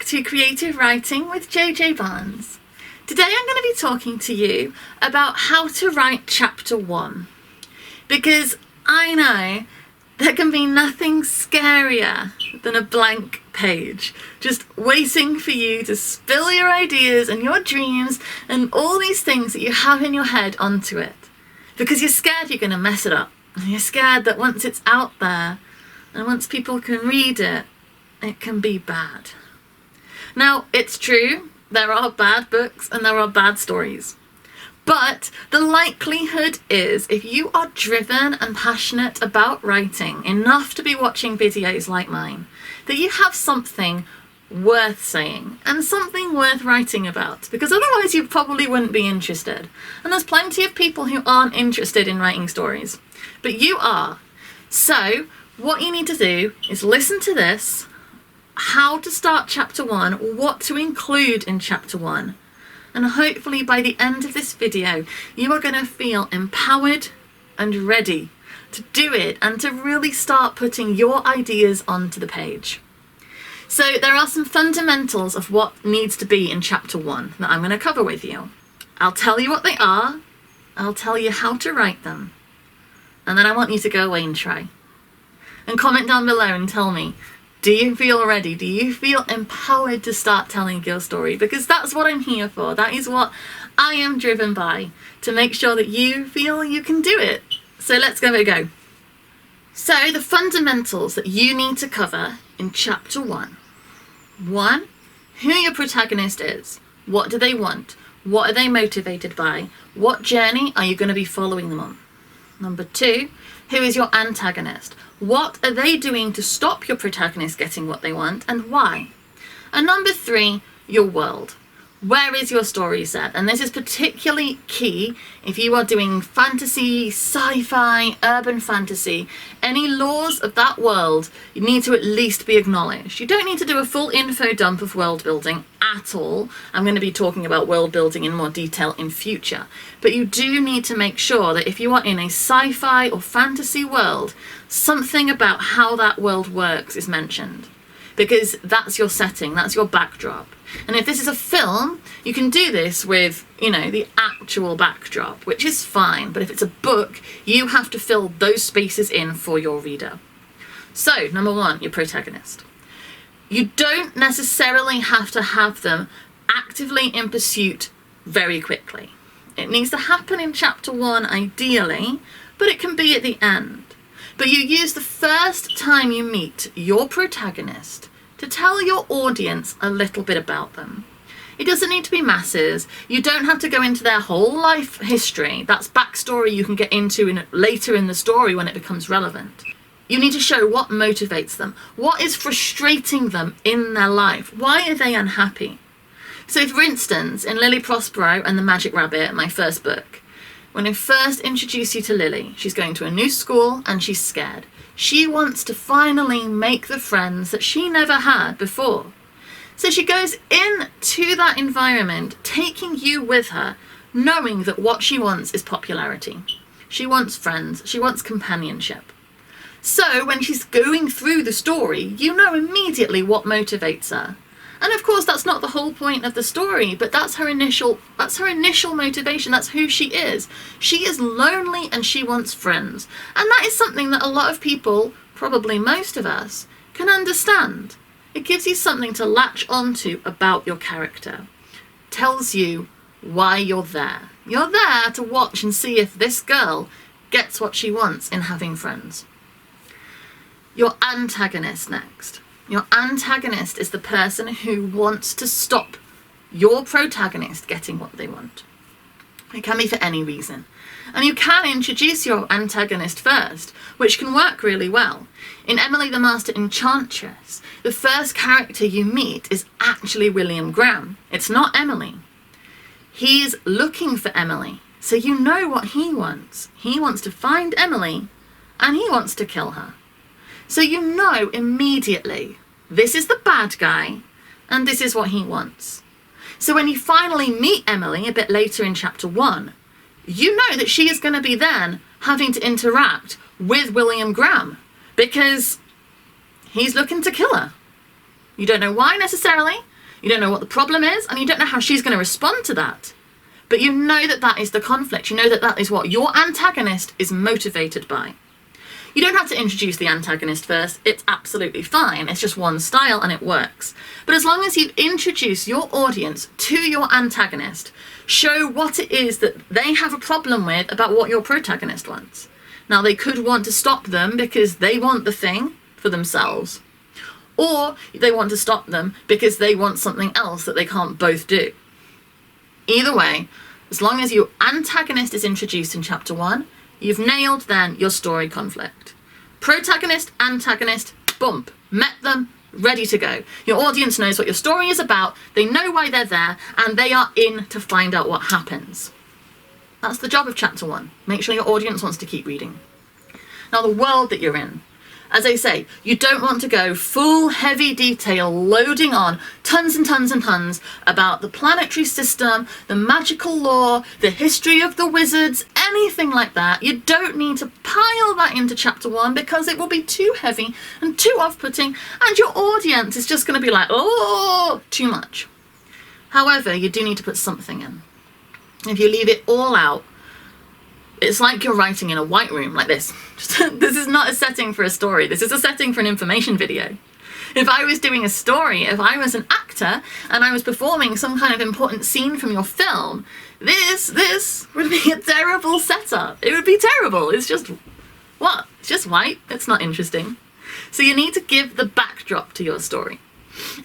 to Creative Writing with JJ Barnes. Today I'm going to be talking to you about how to write chapter 1, because I know there can be nothing scarier than a blank page, just waiting for you to spill your ideas and your dreams and all these things that you have in your head onto it, because you're scared you're going to mess it up. You're scared that once it's out there and once people can read it, it can be bad. Now, it's true, there are bad books and there are bad stories. But the likelihood is, if you are driven and passionate about writing enough to be watching videos like mine, that you have something worth saying and something worth writing about, because otherwise you probably wouldn't be interested. And there's plenty of people who aren't interested in writing stories, but you are. So what you need to do is listen to this, how to start chapter 1, what to include in chapter 1. And hopefully by the end of this video, you are going to feel empowered and ready to do it and to really start putting your ideas onto the page. So there are some fundamentals of what needs to be in chapter 1 that I'm going to cover with you. I'll tell you what they are, I'll tell you how to write them, and then I want you to go away and try. And comment down below and tell me, do you feel ready? Do you feel empowered to start telling your story? Because that's what I'm here for. That is what I am driven by, to make sure that you feel you can do it. So let's give it a go. So the fundamentals that you need to cover in chapter 1. 1, who your protagonist is. What do they want? What are they motivated by? What journey are you going to be following them on? Number 2, who is your antagonist? What are they doing to stop your protagonist getting what they want, and why? And number 3, your world. Where is your story set? And this is particularly key if you are doing fantasy, sci-fi, urban fantasy. Any laws of that world, you need to at least be acknowledged. You don't need to do a full info dump of world building at all. I'm going to be talking about world building in more detail in future. But you do need to make sure that if you are in a sci-fi or fantasy world, something about how that world works is mentioned. Because that's your setting, that's your backdrop. And if this is a film, you can do this with, the actual backdrop, which is fine. But if it's a book, you have to fill those spaces in for your reader. So, number 1, your protagonist. You don't necessarily have to have them actively in pursuit very quickly. It needs to happen in chapter 1 ideally, but it can be at the end. But you use the first time you meet your protagonist to tell your audience a little bit about them. It doesn't need to be masses. You don't have to go into their whole life history. That's backstory you can get into later in the story when it becomes relevant. You need to show what motivates them. What is frustrating them in their life? Why are they unhappy? So for instance, in Lily Prospero and the Magic Rabbit, my first book, when I first introduce you to Lily, she's going to a new school and she's scared. She wants to finally make the friends that she never had before. So she goes into that environment, taking you with her, knowing that what she wants is popularity. She wants friends, she wants companionship. So when she's going through the story, you know immediately what motivates her. And of course, that's not the whole point of the story, but that's her initial motivation. That's who she is. She is lonely and she wants friends. And that is something that a lot of people, probably most of us, can understand. It gives you something to latch onto about your character. Tells you why you're there. You're there to watch and see if this girl gets what she wants in having friends. Your antagonist next. Your antagonist is the person who wants to stop your protagonist getting what they want. It can be for any reason. And you can introduce your antagonist first, which can work really well. In Emily the Master Enchantress, the first character you meet is actually William Graham. It's not Emily. He's looking for Emily, so you know what he wants. He wants to find Emily, and he wants to kill her. So you know immediately, this is the bad guy, and this is what he wants. So when you finally meet Emily a bit later in chapter 1, you know that she is going to be then having to interact with William Graham, because he's looking to kill her. You don't know why necessarily, You don't know what the problem is, and you don't know how she's going to respond to that. But you know that that is the conflict. You know that that is what your antagonist is motivated by. You don't have to introduce the antagonist first. It's absolutely fine. It's just one style and it works. But as long as you introduce your audience to your antagonist, show what it is that they have a problem with about what your protagonist wants. Now, they could want to stop them because they want the thing for themselves, or they want to stop them because they want something else that they can't both do. Either way, as long as your antagonist is introduced in chapter 1, you've nailed then your story conflict. Protagonist, antagonist, bump, met them, ready to go. Your audience knows what your story is about, they know why they're there, and they are in to find out what happens. That's the job of chapter 1. Make sure your audience wants to keep reading. Now, the world that you're in. As I say, you don't want to go full heavy detail loading on tons and tons and tons about the planetary system, the magical lore, the history of the wizards, anything like that. You don't need to pile that into chapter 1 because it will be too heavy and too off-putting, and your audience is just going to be like, oh, too much. However, you do need to put something in. If you leave it all out, it's like you're writing in a white room like this. This is not a setting for a story. This is a setting for an information video. If I was doing a story, if I was an actor and I was performing some kind of important scene from your film, this would be a terrible setup. It would be terrible. It's just, what? It's just white. It's not interesting. So you need to give the backdrop to your story.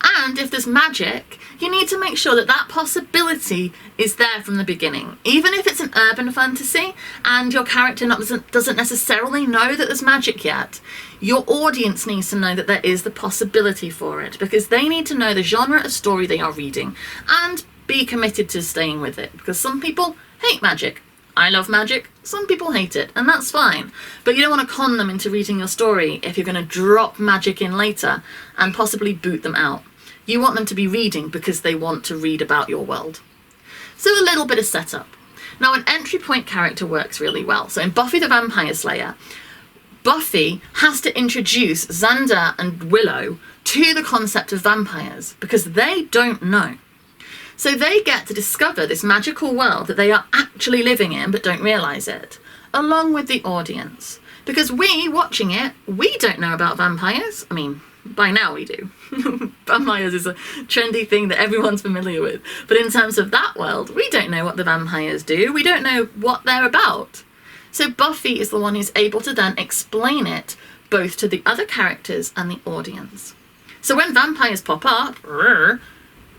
And if there's magic, you need to make sure that that possibility is there from the beginning. Even if it's an urban fantasy and your character doesn't necessarily know that there's magic yet, your audience needs to know that there is the possibility for it, because they need to know the genre of story they are reading and be committed to staying with it. Because some people hate magic. I love magic. Some people hate it, and that's fine. But you don't want to con them into reading your story if you're going to drop magic in later and possibly boot them out. You want them to be reading because they want to read about your world. So a little bit of setup. Now, an entry point character works really well. So in Buffy the Vampire Slayer, Buffy has to introduce Xander and Willow to the concept of vampires because they don't know. So they get to discover this magical world that they are actually living in but don't realise it, along with the audience. Because we, watching it, we don't know about vampires. I mean, by now we do. Vampires is a trendy thing that everyone's familiar with. But in terms of that world, we don't know what the vampires do. We don't know what they're about. So Buffy is the one who's able to then explain it both to the other characters and the audience. So when vampires pop up,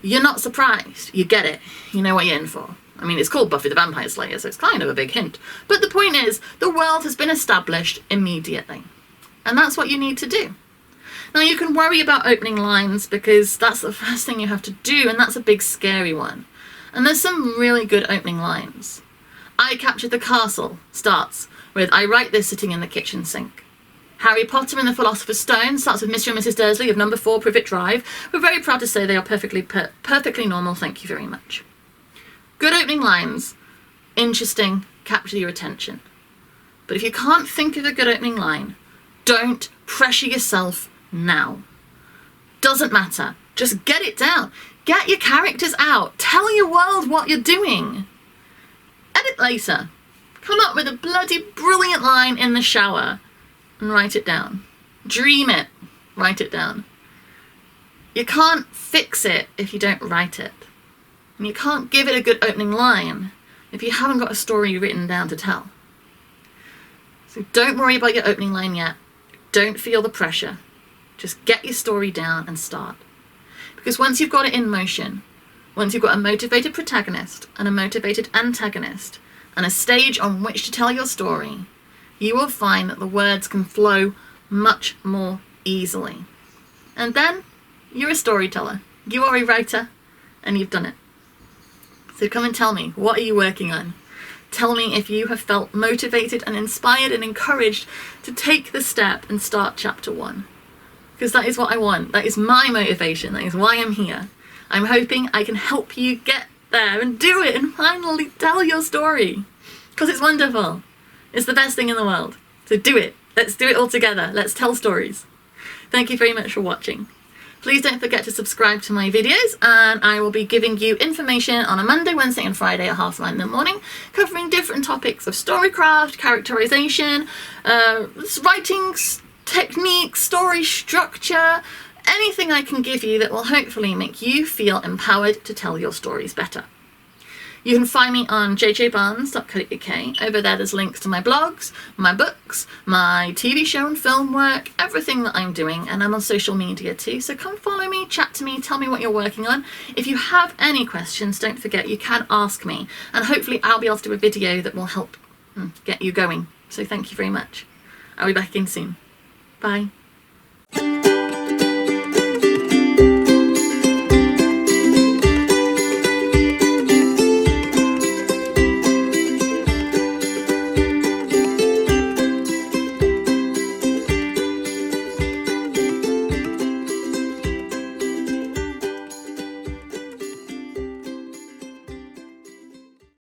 you're not surprised. You get it. You know what you're in for. I mean, it's called Buffy the Vampire Slayer, so it's kind of a big hint. But the point is, the world has been established immediately. And that's what you need to do. Now, you can worry about opening lines because that's the first thing you have to do, and that's a big scary one. And there's some really good opening lines. I Captured the Castle starts with, I write this sitting in the kitchen sink. Harry Potter and the Philosopher's Stone starts with Mr. and Mrs. Dursley of number 4 Privet Drive. We're very proud to say they are perfectly normal, thank you very much. Good opening lines, interesting, capture your attention. But if you can't think of a good opening line, don't pressure yourself now. Doesn't matter, just get it down. Get your characters out, tell your world what you're doing. Edit later. Come up with a bloody brilliant line in the shower and write it down. Dream it, write it down. You can't fix it if you don't write it. And you can't give it a good opening line if you haven't got a story written down to tell. So don't worry about your opening line yet. Don't feel the pressure. Just get your story down and start. Because once you've got it in motion, once you've got a motivated protagonist and a motivated antagonist and a stage on which to tell your story, you will find that the words can flow much more easily. And then you're a storyteller. You are a writer, and you've done it. So come and tell me, what are you working on? Tell me if you have felt motivated and inspired and encouraged to take the step and start chapter 1. Because that is what I want. That is my motivation. That is why I'm here. I'm hoping I can help you get there and do it and finally tell your story. Because it's wonderful. It's the best thing in the world. So do it. Let's do it all together. Let's tell stories. Thank you very much for watching. Please don't forget to subscribe to my videos, and I will be giving you information on a Monday, Wednesday and Friday at 9:30 in the morning, covering different topics of storycraft, characterization, writing techniques, story structure, anything I can give you that will hopefully make you feel empowered to tell your stories better. You can find me on jjbarnes.co.uk. Over there's links to my blogs, my books, my TV show and film work, everything that I'm doing, and I'm on social media too. So come follow me, chat to me, tell me what you're working on. If you have any questions, don't forget you can ask me, and hopefully I'll be able to do a video that will help get you going. So thank you very much. I'll be back in soon. Bye.